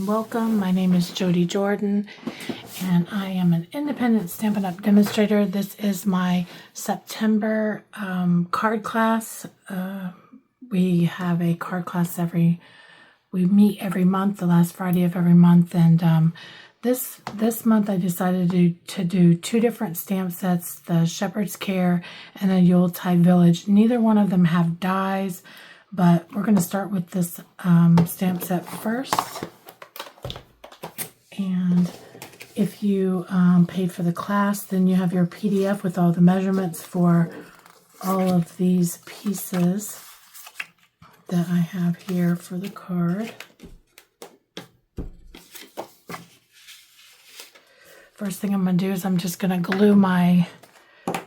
and welcome. My name is Jody Jordan and I am an independent Stampin' Up! Demonstrator. This is my September card class. We have a card class we meet every month, the last Friday of every month, and this month I decided to do two different stamp sets, the Shepherd's Care and the Yuletide Village. Neither one of them have dies, but we're going to start with this stamp set first. And if you paid for the class, then you have your PDF with all the measurements for all of these pieces that I have here for the card. First thing I'm going to do is I'm just going to glue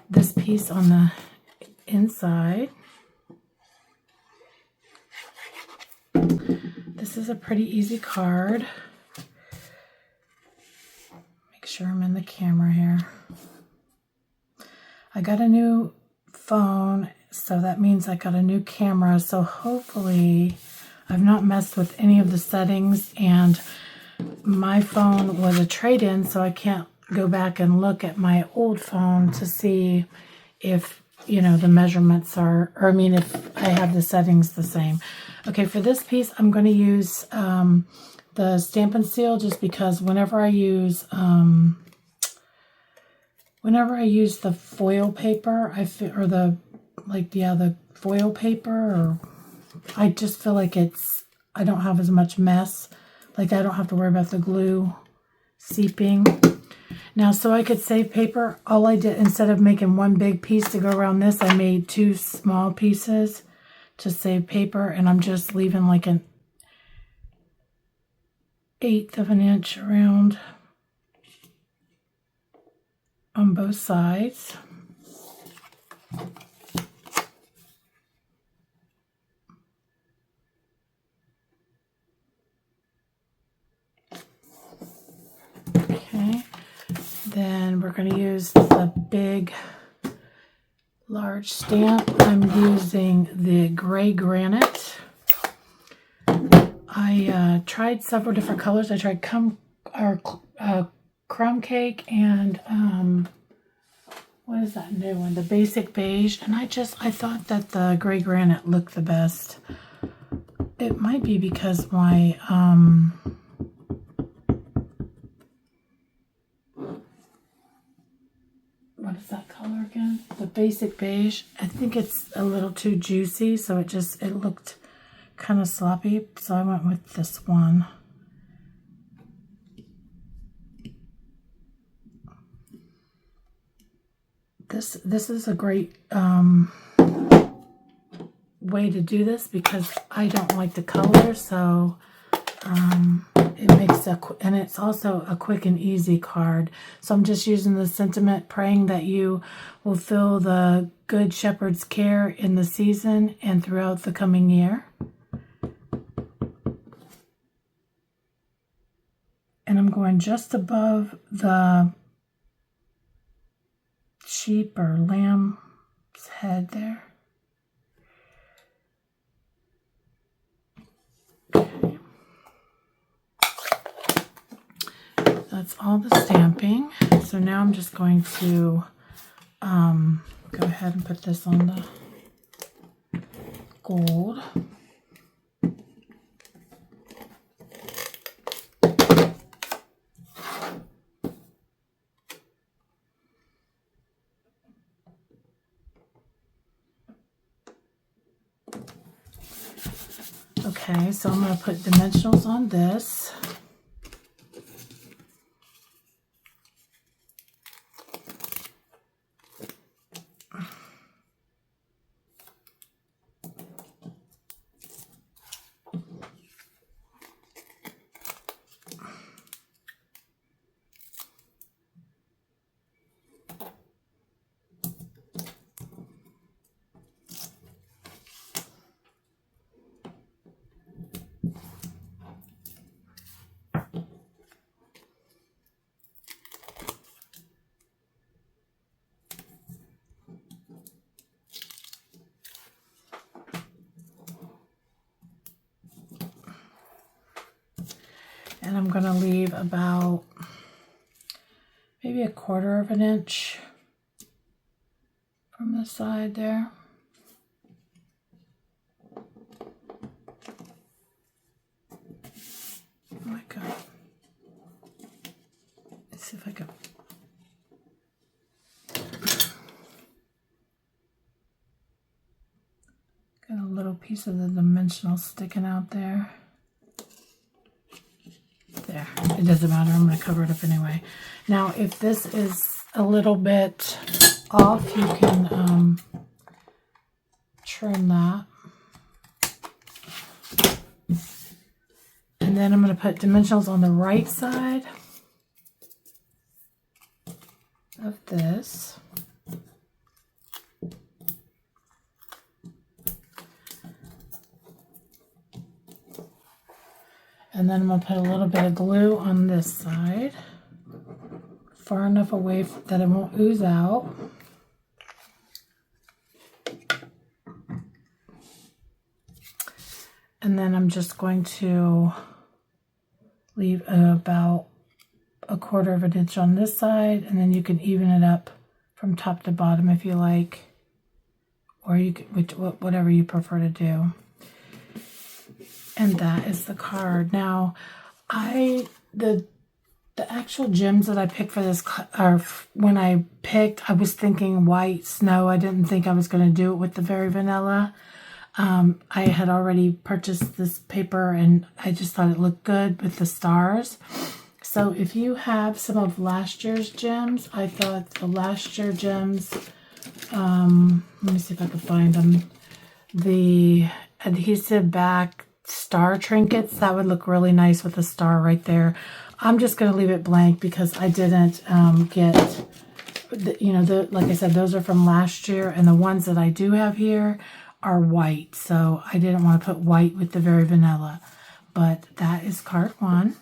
this piece on the inside. This is a pretty easy card. Make sure I'm in the camera here. I got a new phone, so that means I got a new camera. So hopefully I've not messed with any of the settings, and my phone was a trade-in, so I can't go back and look at my old phone to see if, you know, the measurements are, or I mean, if I have the settings the same. Okay, for this piece, I'm going to use the Stampin' Seal, just because whenever I use the foil paper, the foil paper, or I just feel like I don't have as much mess. Like, I don't have to worry about the glue seeping. Now, so I could save paper, all I did, instead of making one big piece to go around this, I made two small pieces to save paper, and I'm just leaving like an 1/8 of an inch around on both sides. Okay, then we're going to use the big large stamp. I'm using the gray granite. I tried several different colors. I tried crumb cake and what is that new one? The basic beige. And I thought that the gray granite looked the best. It might be because my what is that color again? The basic beige. I think it's a little too juicy, so it looked kind of sloppy, so I went with this one. This is a great way to do this, because I don't like the color, so it makes and it's also a quick and easy card. So I'm just using the sentiment, praying that you will feel the good shepherd's care in the season and throughout the coming year. And I'm going just above the sheep or lamb's head there. Okay. That's all the stamping. So now I'm just going to go ahead and put this on the gold. Okay, so I'm going to put dimensionals on this. And I'm going to leave about maybe 1/4 of an inch from the side there. Oh my God. Let's see if I can. Got a little piece of the dimensional sticking out there. There, it doesn't matter, I'm going to cover it up anyway. Now, if this is a little bit off, you can trim that. And then I'm going to put dimensionals on the right side of this. And then I'm going to put a little bit of glue on this side, far enough away that it won't ooze out. And then I'm just going to leave about 1/4 of an inch on this side, and then you can even it up from top to bottom if you like, or you can, whatever you prefer to do. And that is the card. Now, the actual gems that I picked for this, or when I picked, I was thinking white snow. I didn't think I was going to do it with the Very Vanilla. I had already purchased this paper, and I just thought it looked good with the stars. So if you have some of last year's gems, I thought the last year gems, let me see if I can find them. The adhesive back star trinkets, that would look really nice with a star right there. I'm just going to leave it blank because I didn't get, like I said, those are from last year, and the ones that I do have here are white, so I didn't want to put white with the Very Vanilla. But that is card 1.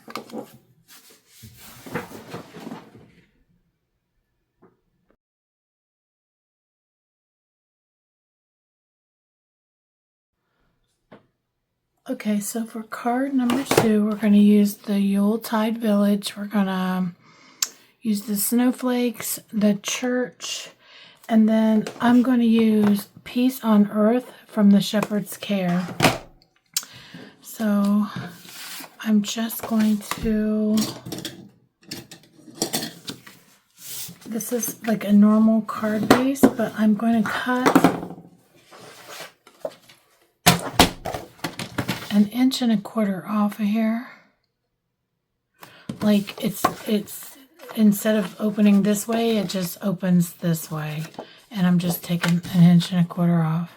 Okay, so for card number 2, we're going to use the Yuletide Village. We're going to use the snowflakes, the church, and then I'm going to use Peace on Earth from the Shepherd's Care. So I'm just going to, this is like a normal card base, but I'm going to cut 1.25 inches off of here. Like it's instead of opening this way, it just opens this way. And I'm just taking 1.25 inches off.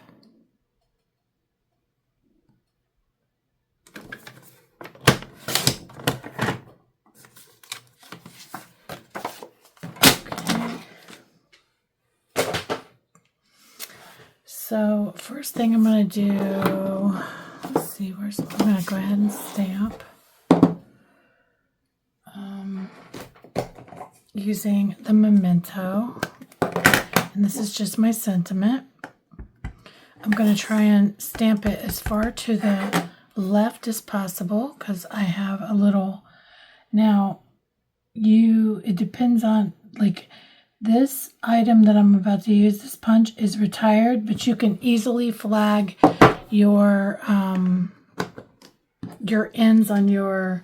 Okay. So first thing I'm going to do, let's see, I'm going to go ahead and stamp. Using the Memento, and this is just my sentiment. I'm going to try and stamp it as far to the left as possible because I have a little, now it depends on, like, this item that I'm about to use, this punch, is retired, but you can easily flag your ends on your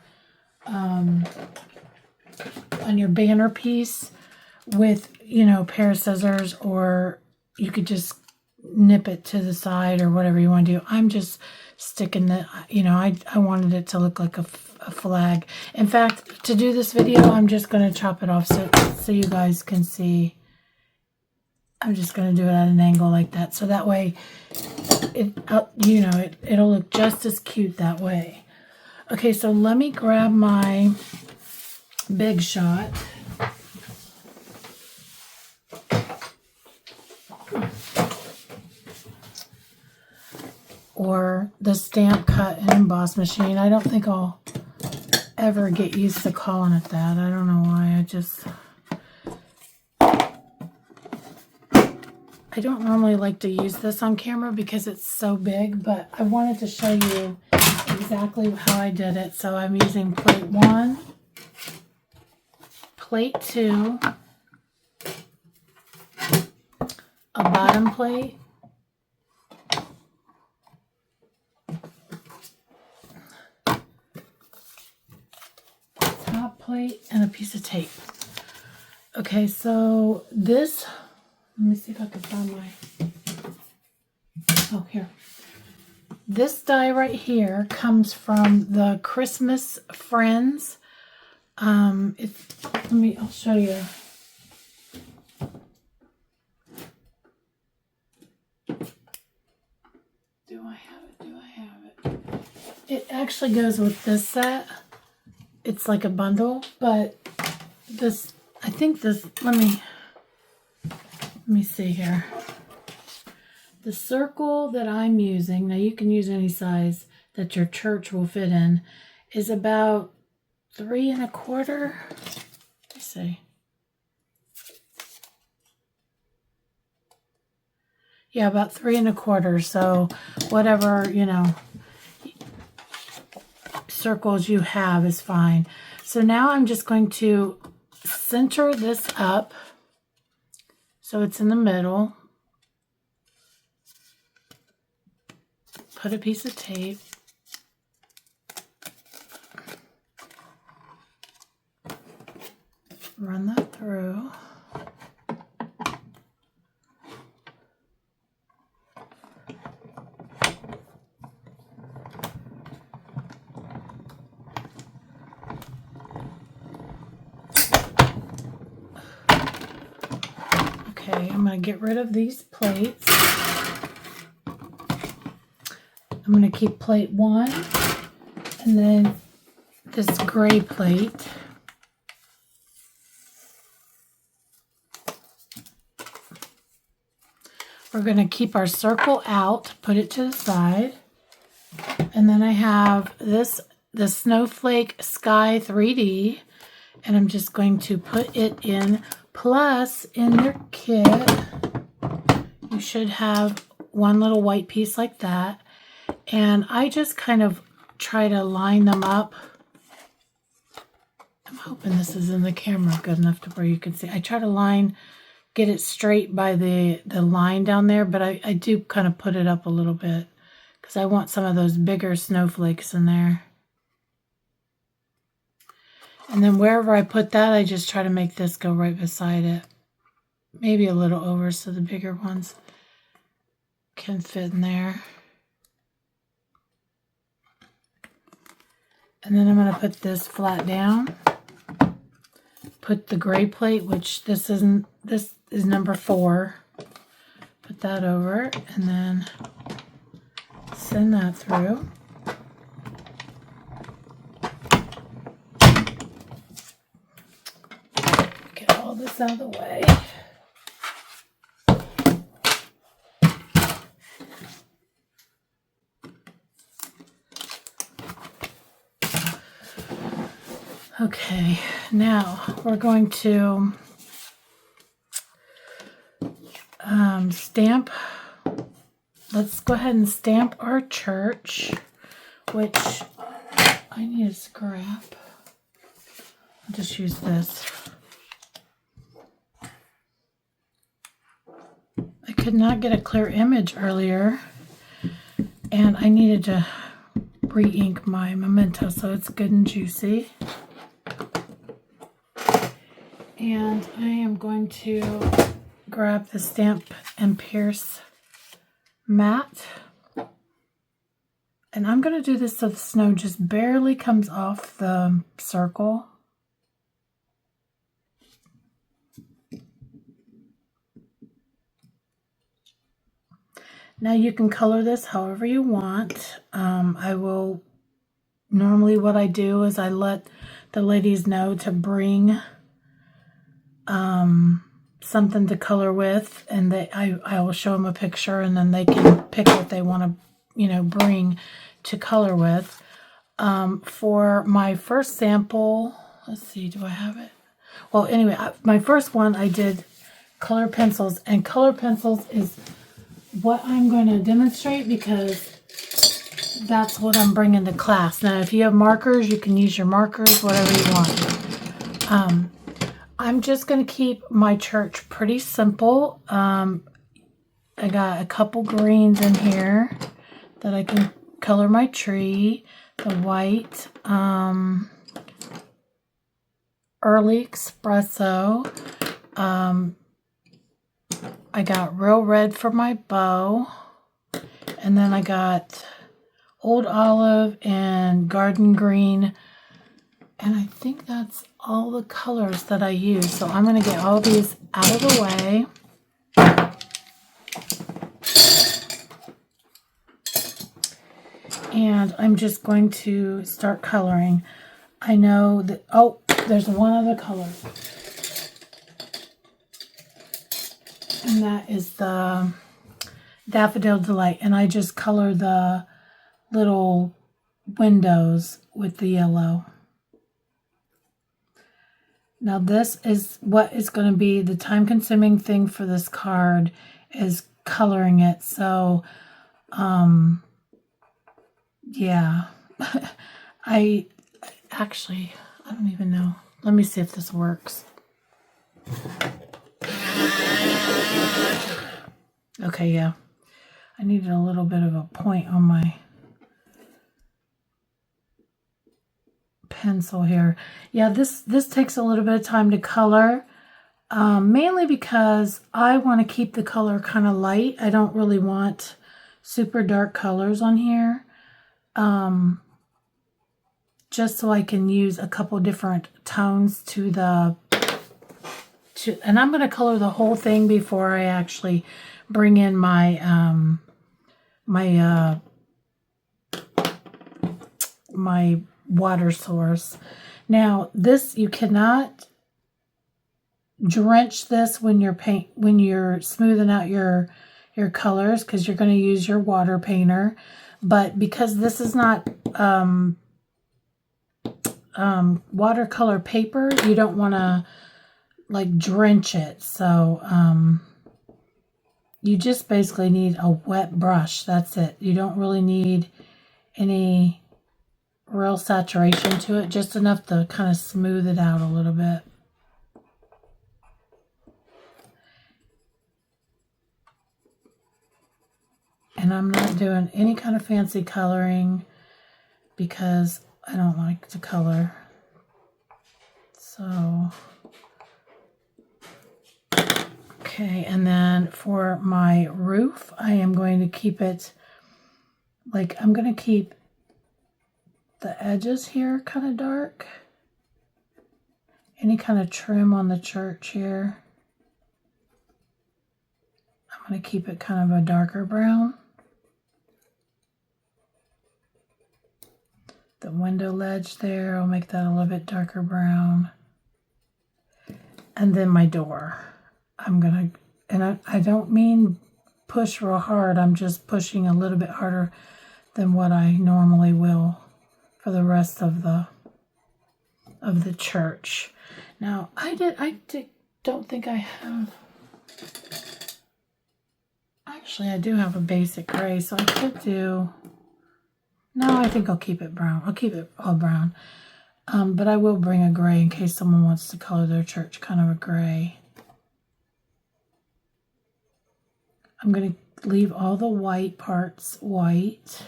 banner piece with, a pair of scissors, or you could just nip it to the side or whatever you want to do. I'm just sticking the, I wanted it to look like a flag. In fact, to do this video, I'm just going to chop it off so you guys can see. I'm just going to do it at an angle like that. So that way, it'll look just as cute that way. Okay, so let me grab my Big Shot. Or the Stamp Cut and Emboss machine. I don't think I'll ever get used to calling it that. I don't know why. I don't normally like to use this on camera because it's so big, but I wanted to show you exactly how I did it. So I'm using plate 1, plate 2, a bottom plate, top plate, and a piece of tape. Okay, so this, let me see if I can find my, oh, here. This die right here comes from the Christmas Friends. I'll show you. Do I have it? It actually goes with this set. It's like a bundle, but this, I think this, let me see here. The circle that I'm using, now you can use any size that your church will fit in, is about 3 1/4. Let's see. Yeah, about 3 1/4. So whatever, circles you have is fine. So now I'm just going to center this up so it's in the middle. Put a piece of tape. Run that through. Okay, I'm going to get rid of these plates. I'm going to keep plate 1 and then this gray plate. We're going to keep our circle out, put it to the side. And then I have the Snowflake Sky 3D, and I'm just going to put it in. Plus, in your kit, you should have one little white piece like that. And I just kind of try to line them up. I'm hoping this is in the camera good enough to where you can see. I try to get it straight by the line down there, but I do kind of put it up a little bit because I want some of those bigger snowflakes in there. And then wherever I put that, I just try to make this go right beside it. Maybe a little over so the bigger ones can fit in there. And then I'm going to put this flat down. Put the gray plate, which this is number 4. Put that over and then send that through. Get all this out of the way. Okay, now we're going to stamp. Let's go ahead and stamp our church, which I need a scrap. I'll just use this. I could not get a clear image earlier, and I needed to re-ink my memento so it's good and juicy. And I am going to grab the Stamp and Pierce mat. And I'm going to do this so the snow just barely comes off the circle. Now you can color this however you want. Normally what I do is I let the ladies know to bring something to color with, and I will show them a picture, and then they can pick what they want to, bring to color with. For my first sample, let's see, do I have it? Well, anyway, my first one I did color pencils, and color pencils is what I'm going to demonstrate because that's what I'm bringing to class. Now, if you have markers, you can use your markers, whatever you want. I'm just going to keep my church pretty simple. I got a couple greens in here that I can color my tree. The white, early espresso. I got real red for my bow. And then I got old olive and garden green. And I think that's all the colors that I use. So I'm going to get all these out of the way. And I'm just going to start coloring. I know that, oh, there's one other color. And that is the Daffodil Delight. And I just color the little windows with the yellow. Now this is what is going to be the time-consuming thing for this card, is coloring it. So, yeah. I don't even know. Let me see if this works. Okay, yeah. I needed a little bit of a point on my pencil here. Yeah, this takes a little bit of time to color, mainly because I want to keep the color kind of light. I don't really want super dark colors on here, just so I can use a couple different tones and I'm going to color the whole thing before I actually bring in my my water source. Now this, you cannot drench this when you're smoothing out your colors, because you're going to use your water painter. But because this is not watercolor paper, you don't want to like drench it. So you just basically need a wet brush. That's it. You don't really need any real saturation to it, just enough to kind of smooth it out a little bit. And I'm not doing any kind of fancy coloring because I don't like to color. So, okay, and then for my roof, I am going to keep it, like, I'm going to keep the edges here kind of dark. Any kind of trim on the church here, I'm going to keep it kind of a darker brown. The window ledge there, I'll make that a little bit darker brown. And then my door, I'm going to, and I don't mean push real hard, I'm just pushing a little bit harder than what I normally will for the rest of the church. Now, I don't think I have, actually I do have a basic gray, so I could do, no, I think I'll keep it brown. I'll keep it all brown. But I will bring a gray in case someone wants to color their church kind of a gray. I'm going to leave all the white parts white.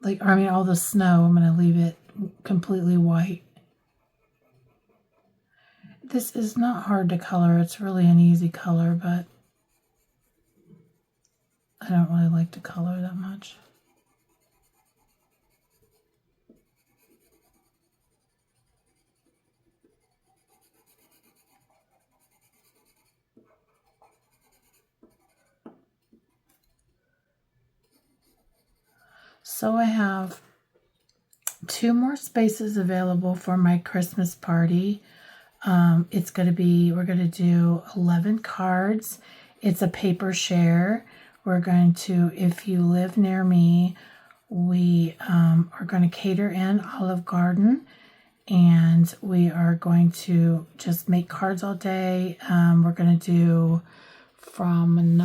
All the snow, I'm going to leave it completely white. This is not hard to color. It's really an easy color, but I don't really like to color that much. So I have 2 more spaces available for my Christmas party. It's going to be, we're going to do 11 cards. It's a paper share. We're going to, if you live near me, we are going to cater in Olive Garden, and we are going to just make cards all day. We're going to do from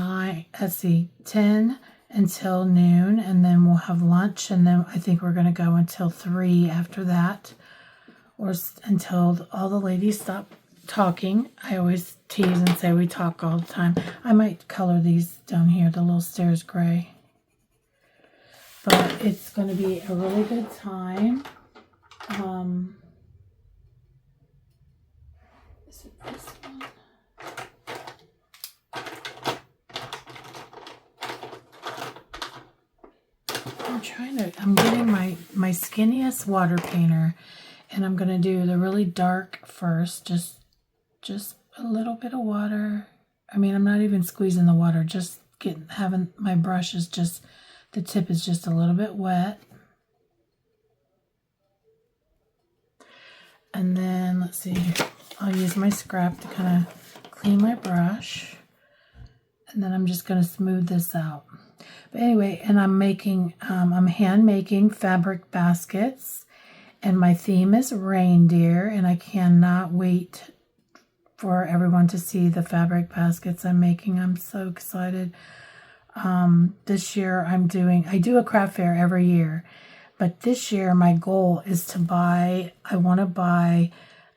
10 until noon, and then we'll have lunch, and then I think we're going to go until 3 after that, or until all the ladies stop talking. I always tease and say we talk all the time. I might color these down here, the little stairs gray. But it's going to be a really good time. Is it this one? I'm getting my skinniest water painter, and I'm going to do the really dark first, just a little bit of water. I mean, I'm not even squeezing the water, just having my brush is just, the tip is just a little bit wet. And then, let's see, I'll use my scrap to kind of clean my brush. And then I'm just going to smooth this out. But anyway, and I'm hand making fabric baskets. And my theme is reindeer. And I cannot wait for everyone to see the fabric baskets I'm making. I'm so excited. This year I do a craft fair every year. But this year my goal is to I want to buy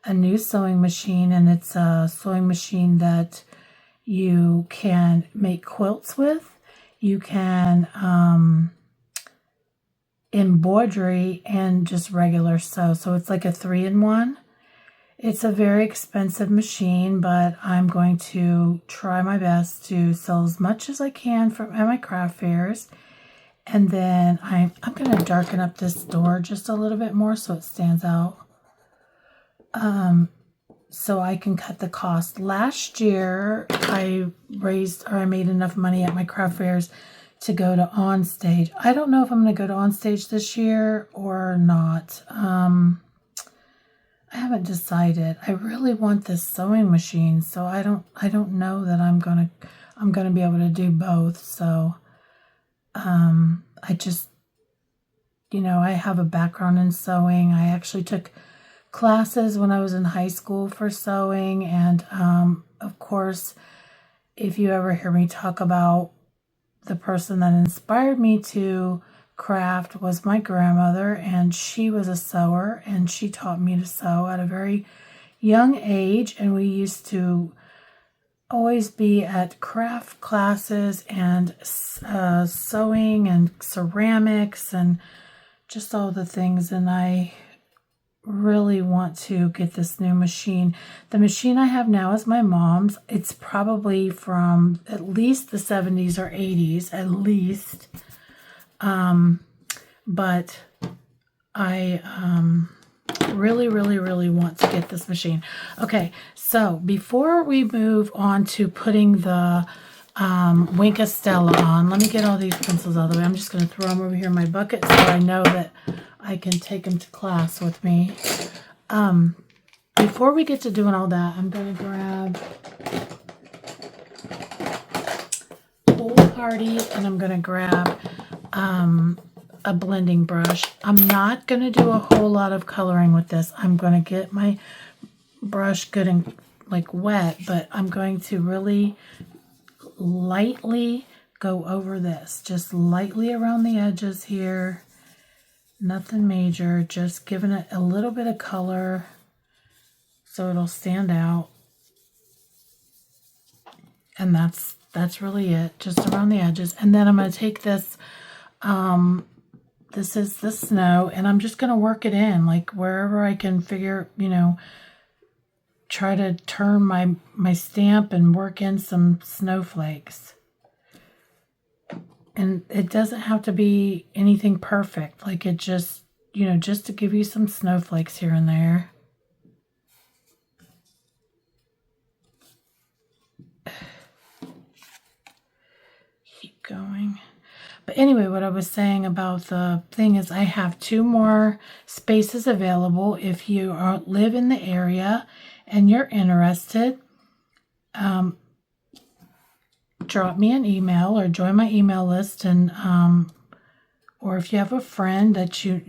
a new sewing machine. And it's a sewing machine that you can make quilts with. You can embroidery and just regular sew. So it's like a 3-in-1. It's a very expensive machine, but I'm going to try my best to sell as much as I can at my craft fairs. And then I'm going to darken up this door just a little bit more so it stands out. So I can cut the cost. Last year, I made enough money at my craft fairs to go to On Stage. I don't know if I'm going to go to On Stage this year or not. I haven't decided. I really want this sewing machine, so I don't know that I'm gonna be able to do both. So, I just, I have a background in sewing. I actually took classes when I was in high school for sewing, and of course, if you ever hear me talk about the person that inspired me to craft was my grandmother, and she was a sewer, and she taught me to sew at a very young age, and we used to always be at craft classes and sewing and ceramics and just all the things, and I really want to get this new machine. The machine I have now is my mom's. It's probably from at least the 70s or 80s, at least. But I really, really, really want to get this machine. Okay, so before we move on to putting the Wink Estella on, let me get all these pencils out of the way. I'm just going to throw them over here in my bucket so I know that I can take them to class with me. Before we get to doing all that, I'm going to grab Old Party, and I'm going to grab a blending brush. I'm not going to do a whole lot of coloring with this. I'm going to get my brush good and wet, but I'm going to really lightly go over this, just lightly around the edges here. Nothing major, just giving it a little bit of color so it'll stand out. And that's really it, just around the edges. And then I'm going to take this, this is the snow, and I'm just going to work it in, wherever I can figure, try to turn my stamp and work in some snowflakes. And it doesn't have to be anything perfect. It just, just to give you some snowflakes here and there. Keep going. But anyway, what I was saying about the thing is I have 2 more spaces available. If you live in the area and you're interested, drop me an email or join my email list, and or if you have a friend that you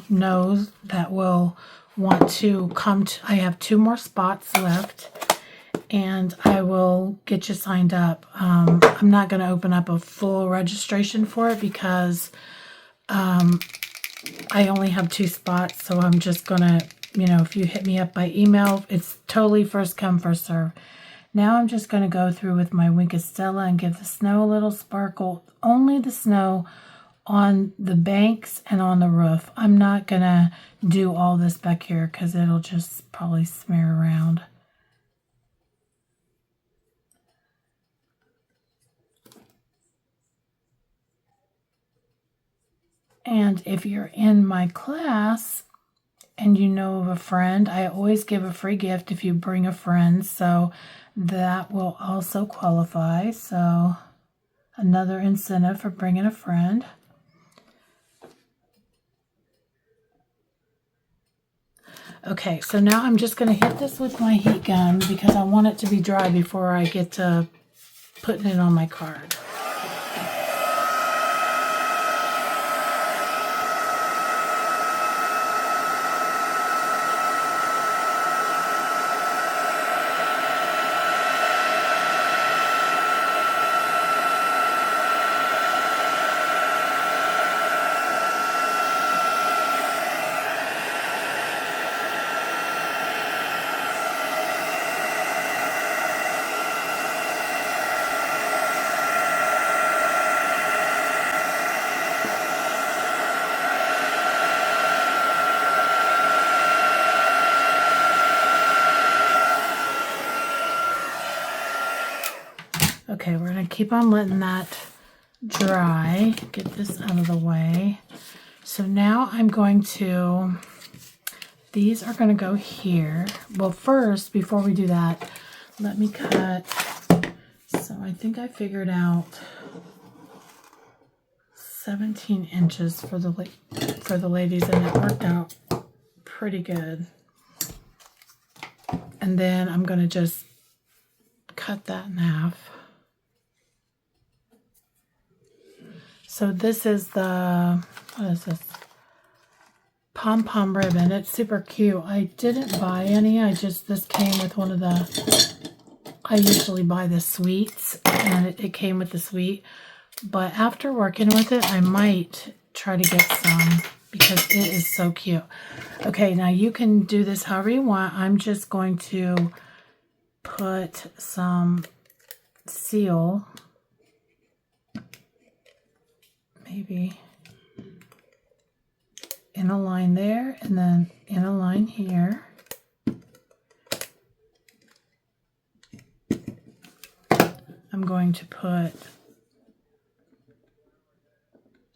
knows that will want to come to, I have 2 more spots left, and I will get you signed up. I'm not going to open up a full registration for it because I only have 2 spots, so I'm just going to, if you hit me up by email, it's totally first come, first serve. Now I'm just going to go through with my Wink of Stella and give the snow a little sparkle. Only the snow on the banks and on the roof. I'm not going to do all this back here because it'll just probably smear around. And if you're in my class and you know of a friend, I always give a free gift if you bring a friend. So that will also qualify. So another incentive for bringing a friend. Okay, so now I'm just going to hit this with my heat gun because I want it to be dry before I get to putting it on my card. Okay, we're going to keep on letting that dry. Get this out of the way. So now I'm going to, these are going to go here. Well, first, before we do that, let me cut. So I think I figured out 17 inches for the ladies, and it worked out pretty good. And then I'm going to just cut that in half. So this is the, what is this? Pom-pom ribbon. It's super cute. I didn't buy any. This came with one of the, I usually buy the sweets, and it came with the sweet. But after working with it, I might try to get some because it is so cute. Okay, now you can do this however you want. I'm just going to put some seal, maybe in a line there, and then in a line here. I'm going to put,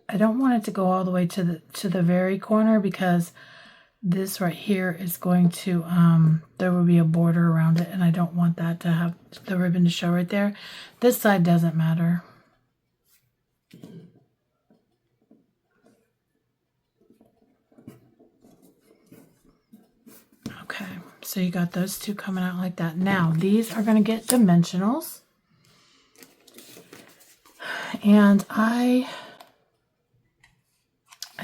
I don't want it to go all the way to the very corner because this right here is going to, there will be a border around it, and I don't want that to have the ribbon to show right there. This side doesn't matter. Okay, so you got those two coming out like that. Now, these are going to get dimensionals. And I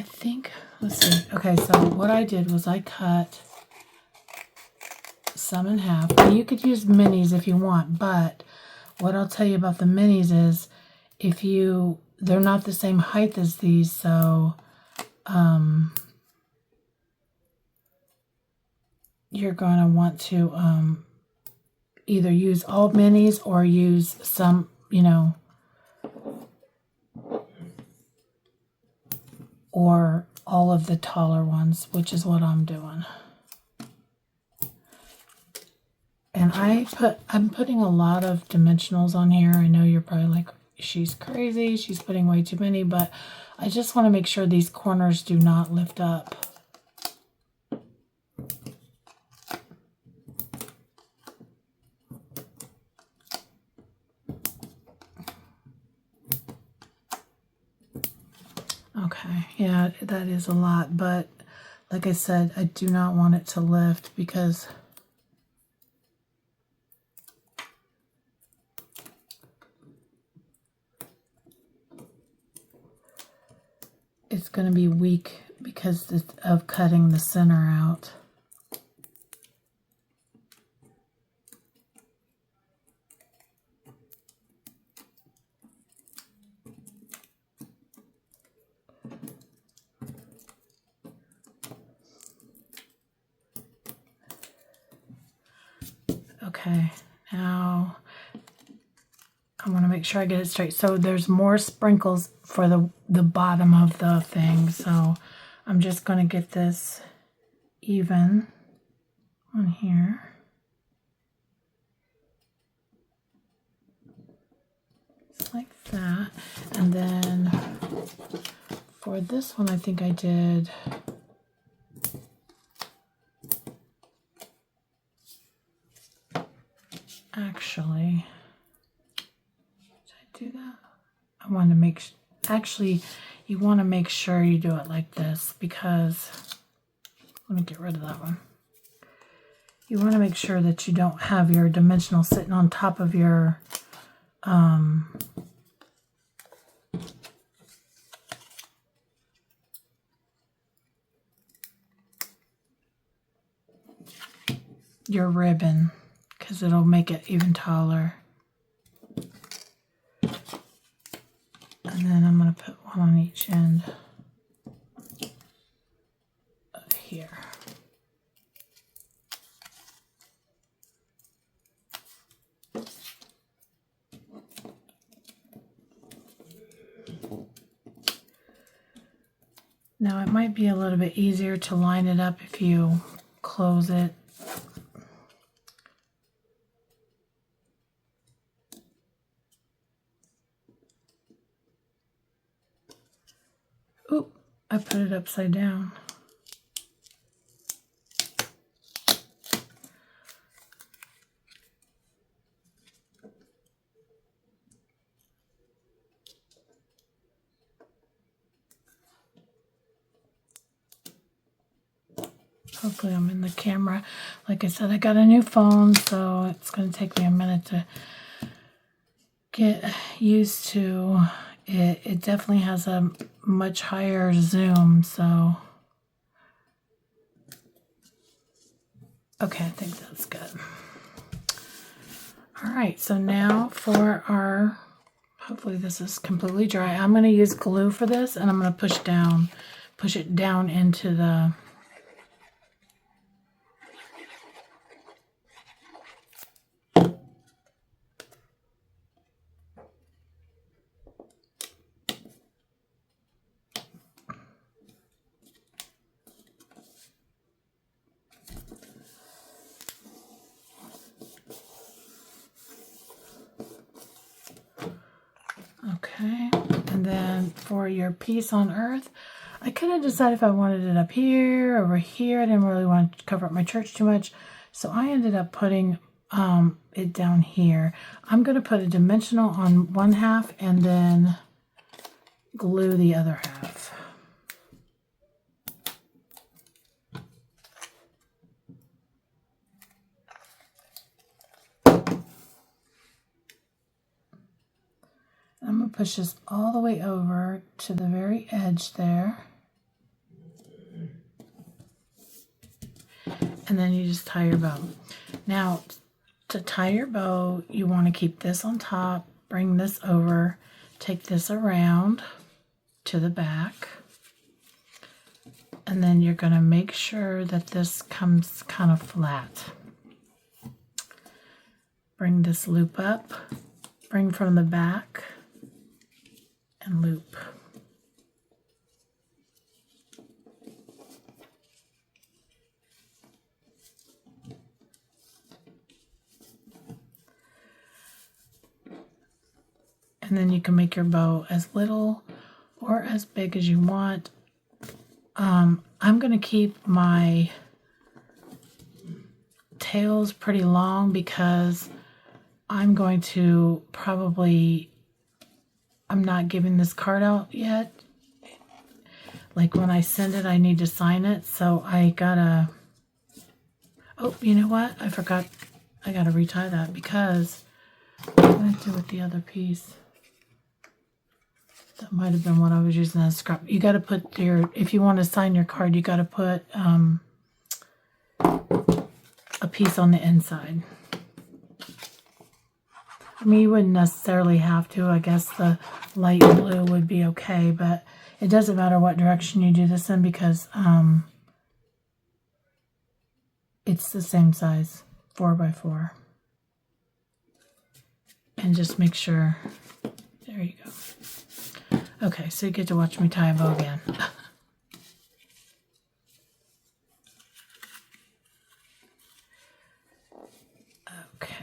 think, let's see. Okay, so what I did was I cut some in half. Now, you could use minis if you want, but what I'll tell you about the minis is they're not the same height as these, so you're going to want to either use all minis or use some, or all of the taller ones, which is what I'm doing. And I'm putting a lot of dimensionals on here. I know you're probably like, she's crazy, she's putting way too many, but I just want to make sure these corners do not lift up. Okay, yeah, that is a lot, but like I said, I do not want it to lift because it's going to be weak because of cutting the center out. Okay, now I want to make sure I get it straight. So there's more sprinkles for the bottom of the thing. So I'm just going to get this even on here. Just like that. And then for this one, I think I did... Actually, did I do that? I want to make... Actually, you want to make sure you do it like this because... Let me get rid of that one. You want to make sure that you don't have your dimensional sitting on top of your... your ribbon, because it'll make it even taller. And then I'm going to put one on each end of here. Now it might be a little bit easier to line it up if you close it. Oop, I put it upside down. Hopefully I'm in the camera. Like I said, I got a new phone, so it's going to take me a minute to get used to it. It definitely has a much higher zoom, so... Okay, I think that's good. Alright, so now for our... Hopefully this is completely dry. I'm going to use glue for this, and I'm going to push it down into the... Okay, and then for your piece on earth, I could have decided if I wanted it up here, over here. I didn't really want to cover up my church too much, so I ended up putting it down here. I'm going to put a dimensional on one half and then glue the other half. I'm going to push this all the way over to the very edge there. And then you just tie your bow. Now, to tie your bow, you want to keep this on top, bring this over, take this around to the back. And then you're going to make sure that this comes kind of flat. Bring this loop up, bring from the back, and loop. And then you can make your bow as little or as big as you want. I'm going to keep my tails pretty long because I'm going to probably... I'm not giving this card out yet. Like when I send it, I need to sign it. So I gotta... Oh, you know what? I forgot. I gotta retie that because what did I do with the other piece? That might have been what I was using as scrap. You gotta put your... If you want to sign your card, you gotta put a piece on the inside. I mean, you wouldn't necessarily have to. I guess the light blue would be okay, but it doesn't matter what direction you do this in because it's the same size, 4 by 4. and just make sure. There you go. Okay, so you get to watch me tie a bow again. Okay.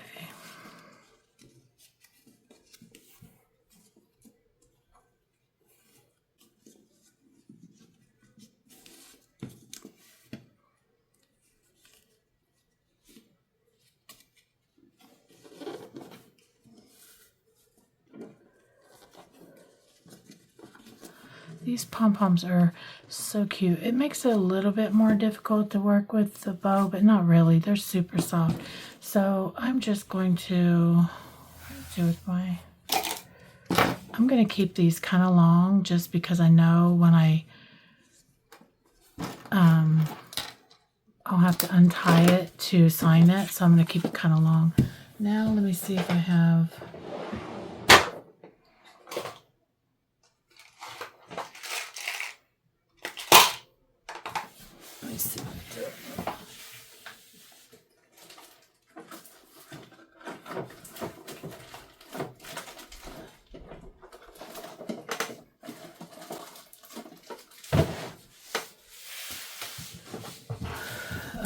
These pom-poms are so cute. It makes it a little bit more difficult to work with the bow, but not really. They're super soft. So I'm just going to do with my... I'm going to keep these kind of long just because I know when I'll have to untie it to sign it. So I'm going to keep it kind of long. Now let me see if I have... Let me see.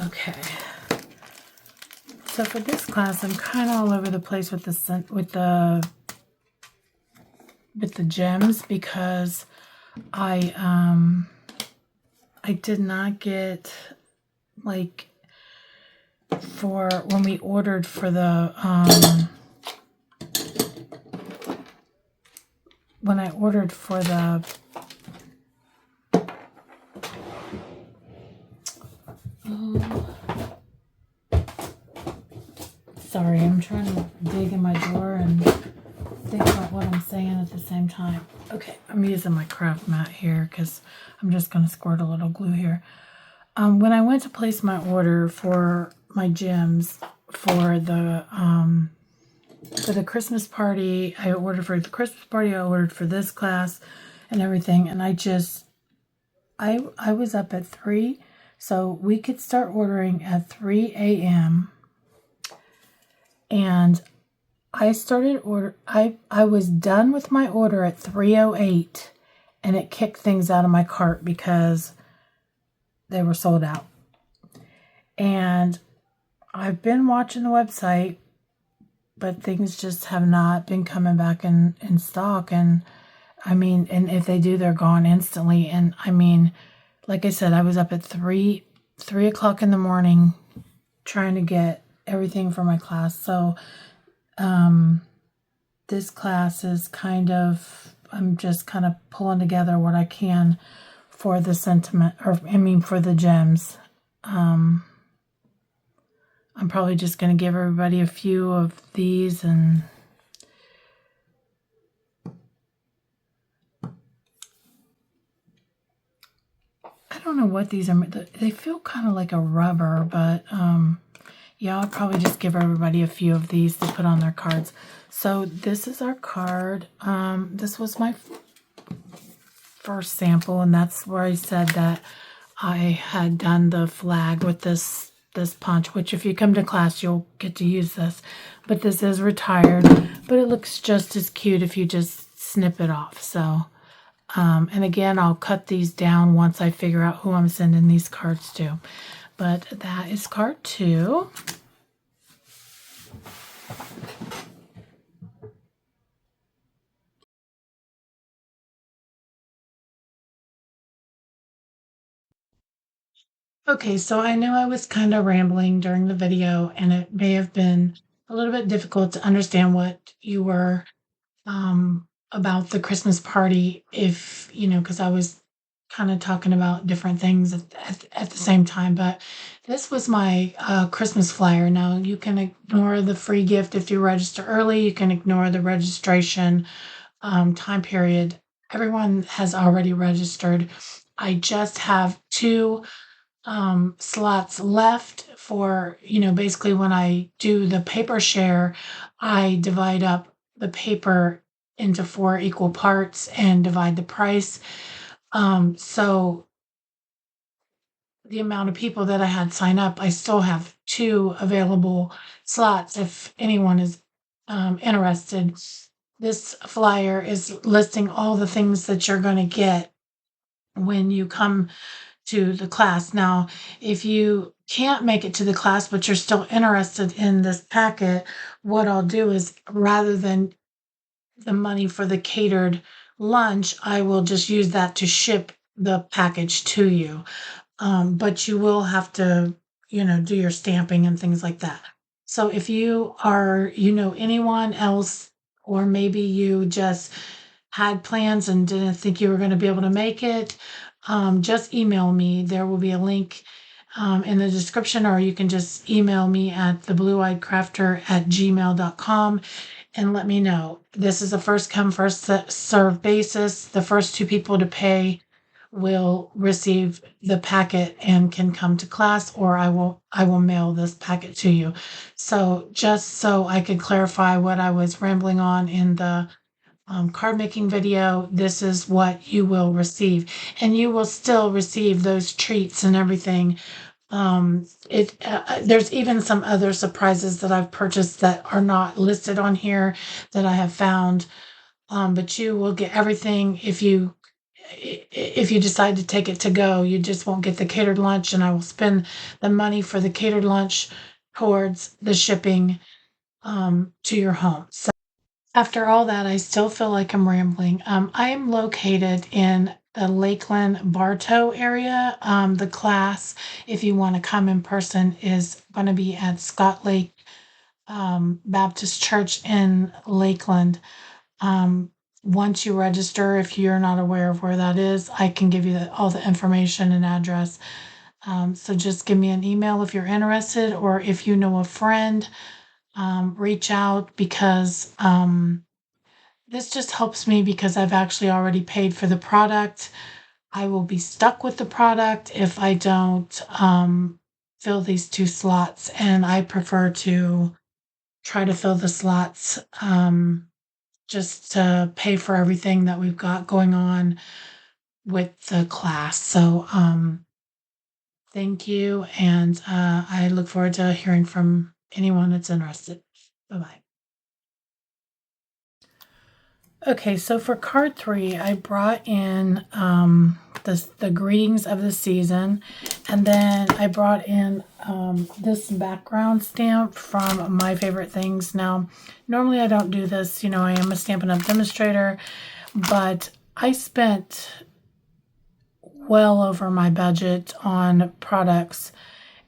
Okay. So for this class, I'm kind of all over the place with the gems because I did not get, like, for when we ordered for the when I ordered for the sorry, I'm trying to dig in my drawer and think about what I'm saying at the same time. Okay, I'm using my craft mat here because I'm just going to squirt a little glue here. When I went to place my order for my gems for the Christmas party, I ordered for the Christmas party, I ordered for this class and everything, and I was up at 3, so we could start ordering at 3 a.m. and I started I was done with my order at 3:08, and it kicked things out of my cart because they were sold out. And I've been watching the website, but things just have not been coming back in stock. And I mean, and if they do, they're gone instantly. And I mean, like I said, I was up at 3 o'clock in the morning trying to get everything for my class. So this class is I'm just kind of pulling together what I can for the for the gems. I'm probably just going to give everybody a few of these, and I don't know what these are. They feel kind of like a rubber, but yeah, I'll probably just give everybody a few of these to put on their cards. So this is our card. This was my first sample, and that's where I said that I had done the flag with this punch, which if you come to class, you'll get to use this. But this is retired, but it looks just as cute if you just snip it off. So, and again, I'll cut these down once I figure out who I'm sending these cards to. But that is card 2. Okay, so I know I was kind of rambling during the video, and it may have been a little bit difficult to understand what you were about the Christmas party, if because I was kind of talking about different things at the same time. But this was my Christmas flyer. Now you can ignore the free gift if you register early. You can ignore the registration time period. Everyone has already registered. I just have 2 slots left for, basically when I do the paper share, I divide up the paper into 4 equal parts and divide the price. So the amount of people that I had sign up, I still have 2 available slots if anyone is interested, this flyer is listing all the things that you're going to get when you come to the class. Now, if you can't make it to the class, but you're still interested in this packet, what I'll do is rather than the money for the catered lunch, I will just use that to ship the package to you. But you will have to, do your stamping and things like that. So if you know anyone else, or maybe you just had plans and didn't think you were going to be able to make it, just email me. There will be a link in the description, or you can just email me at theblueeyedcrafter@gmail.com and let me know. This is a first come, first serve basis. The first two people to pay will receive the packet and can come to class, or I will mail this packet to you. So just so I could clarify what I was rambling on in the card making video, this is what you will receive, and you will still receive those treats and everything. There's even some other surprises that I've purchased that are not listed on here that I have found. But you will get everything. If you decide to take it to go, you just won't get the catered lunch, and I will spend the money for the catered lunch towards the shipping to your home. So after all that, I still feel like I'm rambling. I am located in the Lakeland Bartow area. The class, if you want to come in person, is going to be at Scott Lake Baptist Church in Lakeland. Once you register, if you're not aware of where that is, I can give you all the information and address. So just give me an email if you're interested, or if you know a friend, reach out, because this just helps me, because I've actually already paid for the product. I will be stuck with the product if I don't fill these 2 slots, and I prefer to try to fill the slots just to pay for everything that we've got going on with the class. So thank you, and I look forward to hearing from anyone that's interested. Bye-bye. Okay, so for card 3, I brought in the greetings of the season, and then I brought in this background stamp from My Favorite Things. Now, normally I don't do this, I am a Stampin' Up! Demonstrator, but I spent well over my budget on products,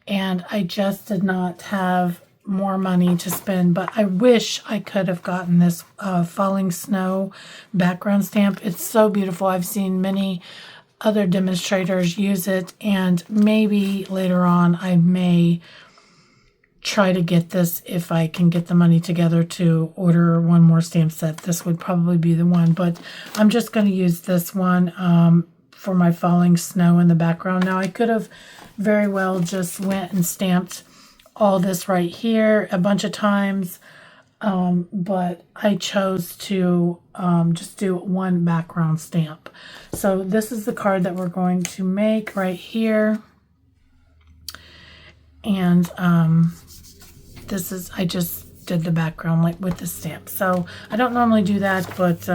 and I just did not have more money to spend. But I wish I could have gotten this falling snow background stamp. It's so beautiful. I've seen many other demonstrators use it, and maybe later on I may try to get this if I can get the money together to order one more stamp set. This would probably be the one, but I'm just going to use this one for my falling snow in the background. Now, I could have very well just went and stamped all this right here a bunch of times, but I chose to just do one background stamp. So this is the card that we're going to make right here, and I just did the background like with the stamp. So I don't normally do that, but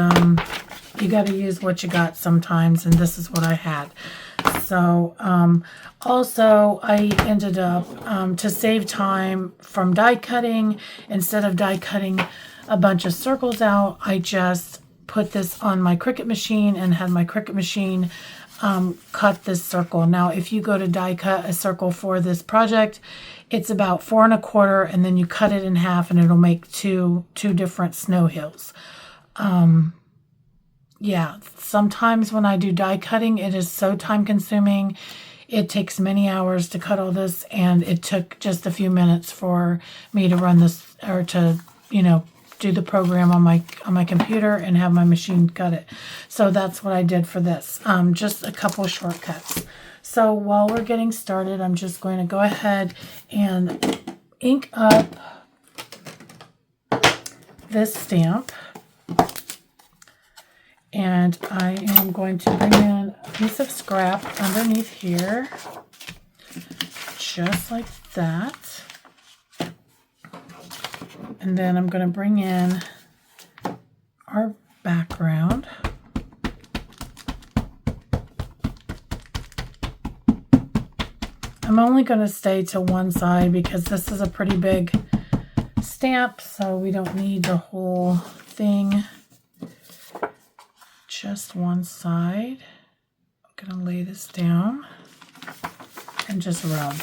you got to use what you got sometimes, and this is what I had. So also I ended up, to save time from die cutting, instead of die cutting a bunch of circles out, I just put this on my Cricut machine and had my Cricut machine cut this circle. Now, if you go to die cut a circle for this project, it's about 4 1/4, and then you cut it in half, and it'll make two different snow hills. Yeah, sometimes when I do die cutting, it is so time consuming. It takes many hours to cut all this, and it took just a few minutes for me to run this, or to, do the program on my computer and have my machine cut it. So that's what I did for this. Just a couple of shortcuts. So while we're getting started, I'm just going to go ahead and ink up this stamp. And I am going to bring in a piece of scrap underneath here, just like that. And then I'm going to bring in our background. I'm only going to stay to one side because this is a pretty big stamp, so we don't need the whole thing. Just one side. I'm going to lay this down and just rub.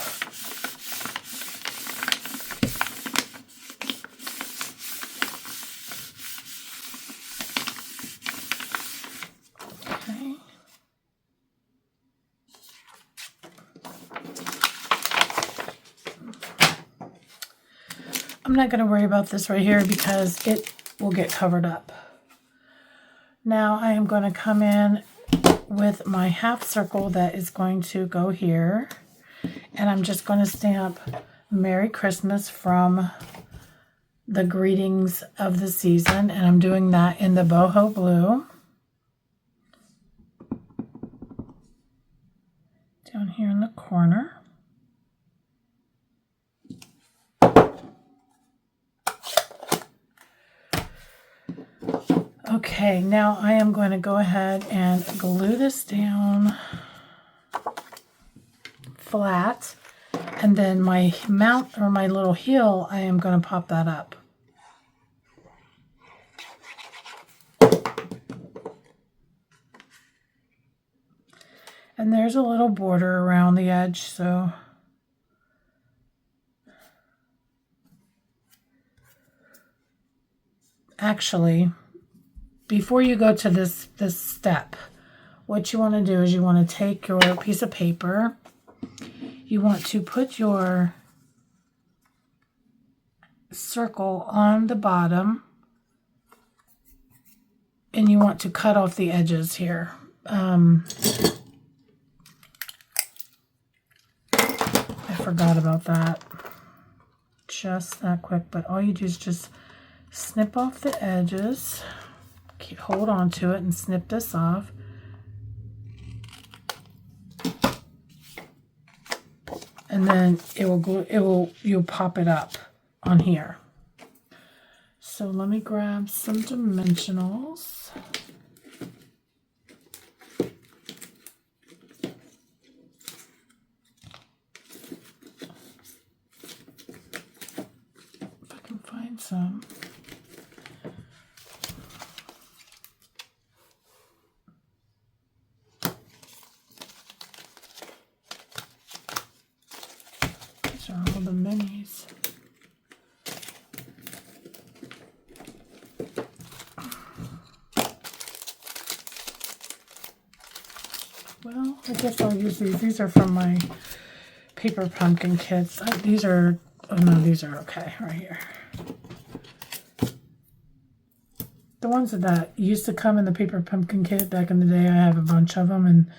Okay. I'm not going to worry about this right here because it will get covered up. Now I am going to come in with my half circle that is going to go here. And I'm just going to stamp Merry Christmas from the Greetings of the Season. And I'm doing that in the boho blue. Down here in the corner. Okay, now I am going to go ahead and glue this down flat, and then my mount or my little heel, I am going to pop that up. And there's a little border around the edge, so actually, before you go to this step, what you want to do is you want to take your piece of paper, you want to put your circle on the bottom, and you want to cut off the edges here. I forgot about that. Just that quick, but all you do is just snip off the edges. Hold on to it and snip this off. And then you'll pop it up on here. So let me grab some dimensionals. If I can find some. These are all the minis. Well, I guess I'll use these. These are from my paper pumpkin kits. These are, oh no, these are okay right here. The ones that used to come in the paper pumpkin kit back in the day, I have a bunch of them, and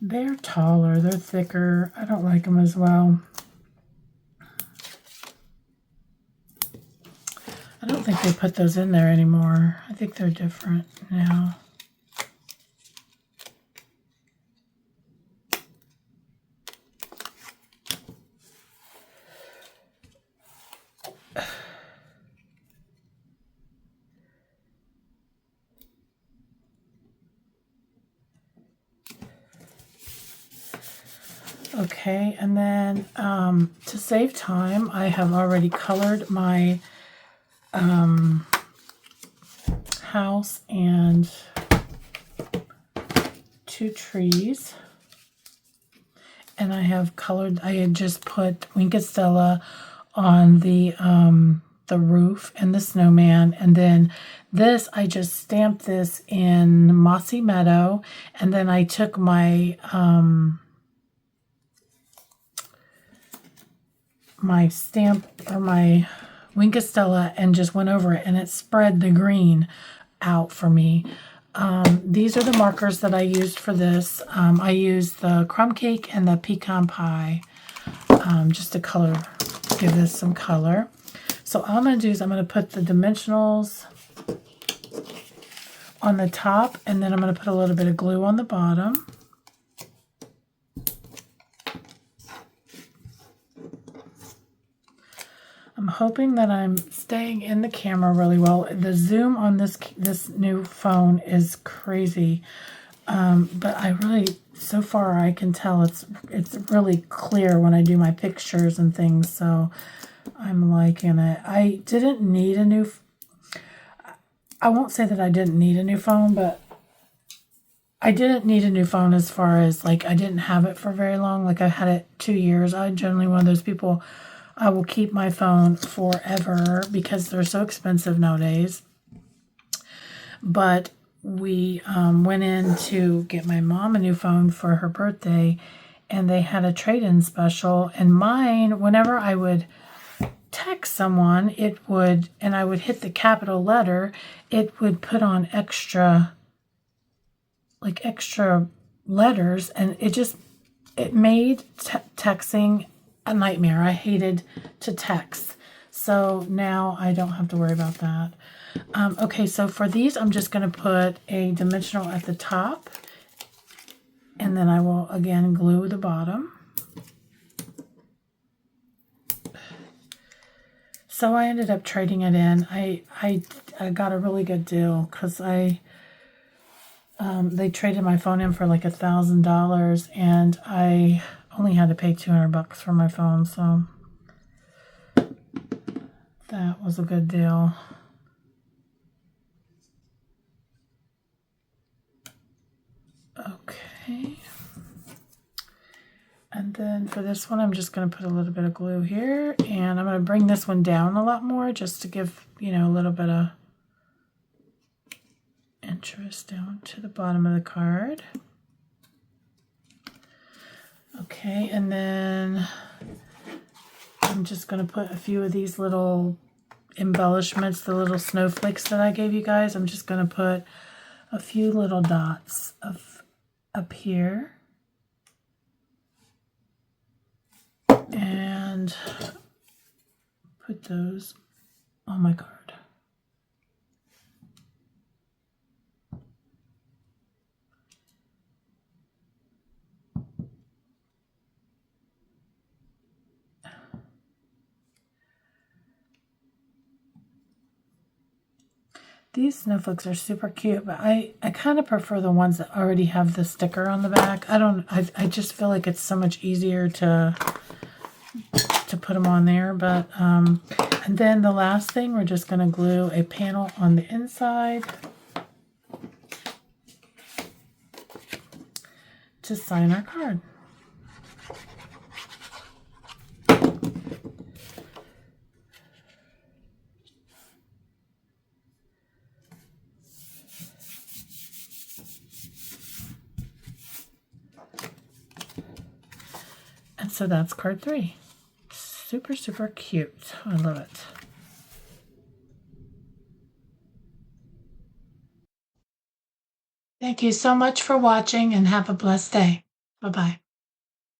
they're taller, they're thicker. I don't like them as well. I don't think they put those in there anymore. I think they're different now. Okay, and then to save time, I have already colored my house and 2 trees. And I have colored, I had just put Wink Stella on the roof and the snowman. And then this, I just stamped this in Mossy Meadow. And then I took my my stamp or my Wink Stella and just went over it, and it spread the green out for me. These are the markers that I used for this. I used the crumb cake and the pecan pie just to give this some color. So all I'm going to do is I'm going to put the dimensionals on the top, and then I'm going to put a little bit of glue on the bottom. I'm hoping that I'm staying in the camera really well. The zoom on this new phone is crazy. But I really, so far I can tell it's really clear when I do my pictures and things, so I'm liking it. I didn't need a new, I won't say that I didn't need a new phone, but I didn't need a new phone as far as, like, I didn't have it for very long. Like, I had it 2 years. I'm generally one of those people, I will keep my phone forever because they're so expensive nowadays. But we went in to get my mom a new phone for her birthday, and they had a trade-in special. And mine, whenever I would text someone, it would, and I would hit the capital letter, it would put on extra letters, and it made texting a nightmare. I hated to text. So now I don't have to worry about that. Okay, so for these, I'm just going to put a dimensional at the top, and then I will again glue the bottom. So I ended up trading it in. I got a really good deal because they traded my phone in for like $1,000, and I only had to pay $200 for my phone, so that was a good deal. Okay. And then for this one, I'm just going to put a little bit of glue here, and I'm going to bring this one down a lot more just to give, a little bit of interest down to the bottom of the card. Okay, and then I'm just going to put a few of these little embellishments, the little snowflakes that I gave you guys. I'm just going to put a few little dots up here. And put those on my card. These snowflakes are super cute, but I kind of prefer the ones that already have the sticker on the back. I just feel like it's so much easier to put them on there. But and then the last thing, we're just going to glue a panel on the inside to sign our card. And so that's card 3. Super, super cute. I love it. Thank you so much for watching, and have a blessed day. Bye-bye.